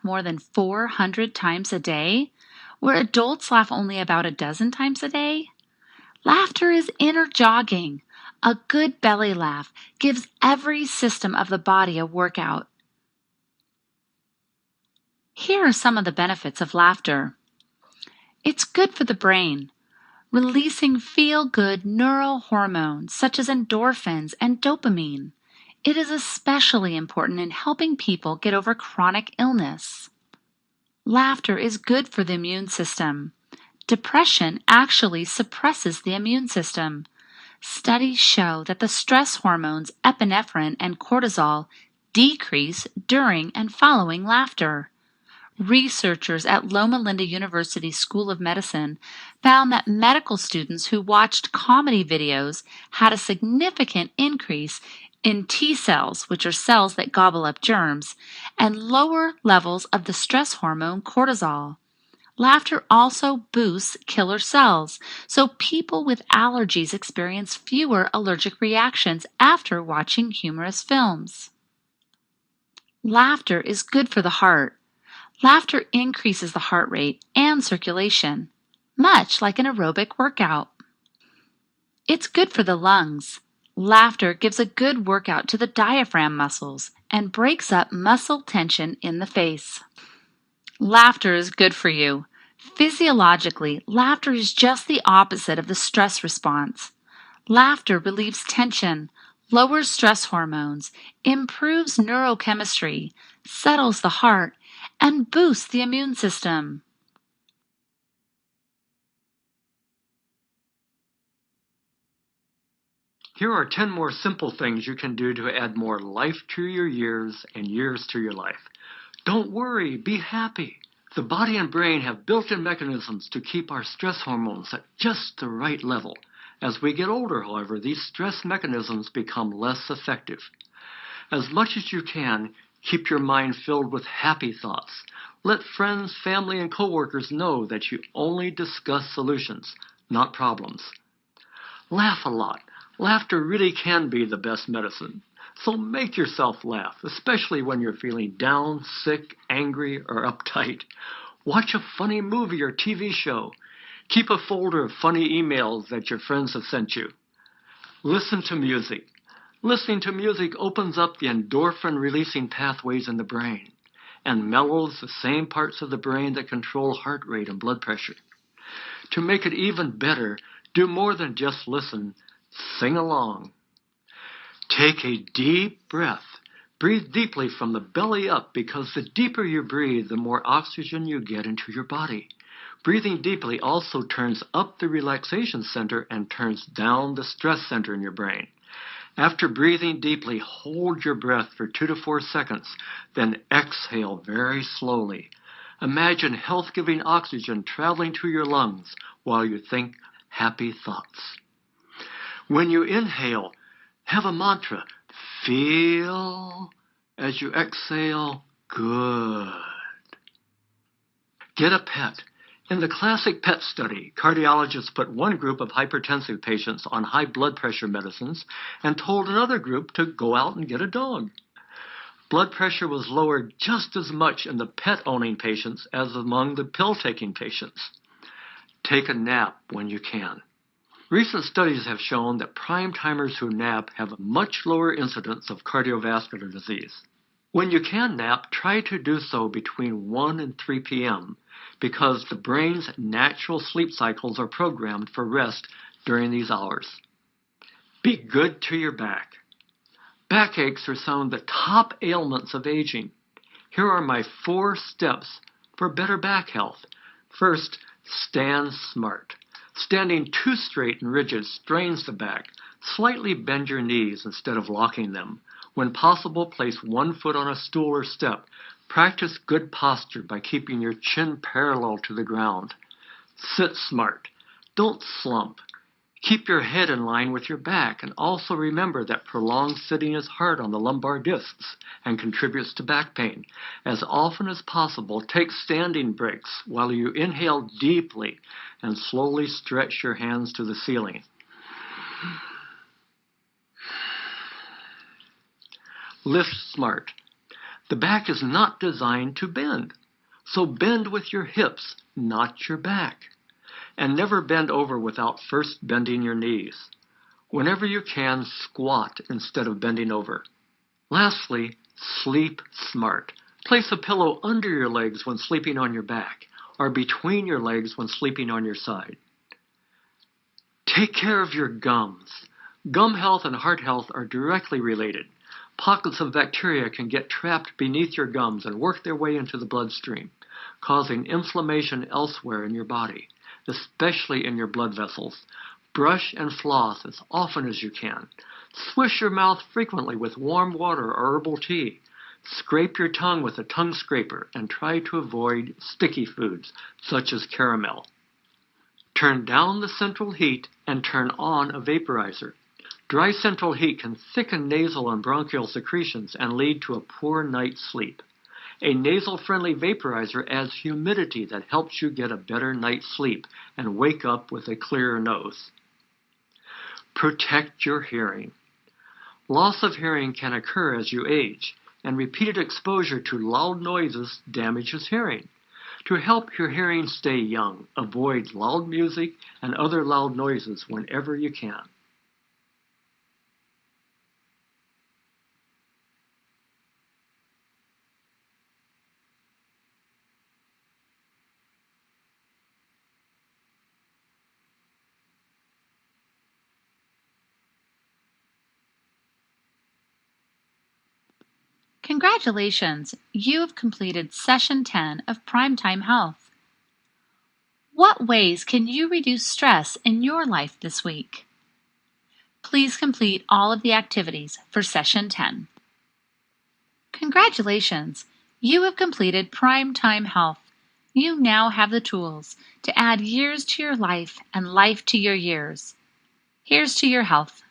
more than 400 times a day, where adults laugh only about a dozen times a day? Laughter is inner jogging. A good belly laugh gives every system of the body a workout. Here are some of the benefits of laughter. It's good for the brain, releasing feel-good neural hormones such as endorphins and dopamine. It is especially important in helping people get over chronic illness. Laughter is good for the immune system. Depression actually suppresses the immune system. Studies show that the stress hormones epinephrine and cortisol decrease during and following laughter. Researchers at Loma Linda University School of Medicine found that medical students who watched comedy videos had a significant increase in T cells, which are cells that gobble up germs, and lower levels of the stress hormone cortisol. Laughter also boosts killer cells, so people with allergies experience fewer allergic reactions after watching humorous films. Laughter is good for the heart. Laughter increases the heart rate and circulation, much like an aerobic workout. It's good for the lungs. Laughter gives a good workout to the diaphragm muscles and breaks up muscle tension in the face. Laughter is good for you. Physiologically, laughter is just the opposite of the stress response. Laughter relieves tension, lowers stress hormones, improves neurochemistry, settles the heart, and boosts the immune system. Here are 10 more simple things you can do to add more life to your years and years to your life. Don't worry, be happy. The body and brain have built-in mechanisms to keep our stress hormones at just the right level. As we get older, however, these stress mechanisms become less effective. As much as you can, keep your mind filled with happy thoughts. Let friends, family, and coworkers know that you only discuss solutions, not problems. Laugh a lot. Laughter really can be the best medicine. So make yourself laugh, especially when you're feeling down, sick, angry, or uptight. Watch a funny movie or TV show. Keep a folder of funny emails that your friends have sent you. Listen to music. Listening to music opens up the endorphin-releasing pathways in the brain and mellows the same parts of the brain that control heart rate and blood pressure. To make it even better, do more than just listen. Sing along. Take a deep breath. Breathe deeply from the belly up, because the deeper you breathe, the more oxygen you get into your body. Breathing deeply also turns up the relaxation center and turns down the stress center in your brain. After breathing deeply, hold your breath for 2 to 4 seconds, then exhale very slowly. Imagine health-giving oxygen traveling to your lungs while you think happy thoughts. When you inhale, have a mantra. Feel as you exhale, good. Get a pet. In the classic pet study, cardiologists put one group of hypertensive patients on high blood pressure medicines and told another group to go out and get a dog. Blood pressure was lowered just as much in the pet-owning patients as among the pill-taking patients. Take a nap when you can. Recent studies have shown that prime-timers who nap have a much lower incidence of cardiovascular disease. When you can nap, try to do so between 1 and 3 p.m. because the brain's natural sleep cycles are programmed for rest during these hours. Be good to your back. Backaches are some of the top ailments of aging. Here are my 4 steps for better back health. First, stand smart. Standing too straight and rigid strains the back. Slightly bend your knees instead of locking them. When possible, place one foot on a stool or step. Practice good posture by keeping your chin parallel to the ground. Sit smart. Don't slump. Keep your head in line with your back, and also remember that prolonged sitting is hard on the lumbar discs and contributes to back pain. As often as possible, take standing breaks while you inhale deeply and slowly stretch your hands to the ceiling. Lift smart. The back is not designed to bend. So bend with your hips, not your back. And never bend over without first bending your knees. Whenever you can, squat instead of bending over. Lastly, sleep smart. Place a pillow under your legs when sleeping on your back, or between your legs when sleeping on your side. Take care of your gums. Gum health and heart health are directly related. Pockets of bacteria can get trapped beneath your gums and work their way into the bloodstream, causing inflammation elsewhere in your body, especially in your blood vessels. Brush and floss as often as you can. Swish your mouth frequently with warm water or herbal tea. Scrape your tongue with a tongue scraper and try to avoid sticky foods such as caramel. Turn down the central heat and turn on a vaporizer. Dry central heat can thicken nasal and bronchial secretions and lead to a poor night's sleep. A nasal-friendly vaporizer adds humidity that helps you get a better night's sleep and wake up with a clearer nose. Protect your hearing. Loss of hearing can occur as you age, and repeated exposure to loud noises damages hearing. To help your hearing stay young, avoid loud music and other loud noises whenever you can. Congratulations! You have completed Session 10 of Primetime Health. What ways can you reduce stress in your life this week? Please complete all of the activities for Session 10. Congratulations! You have completed Primetime Health. You now have the tools to add years to your life and life to your years. Here's to your health.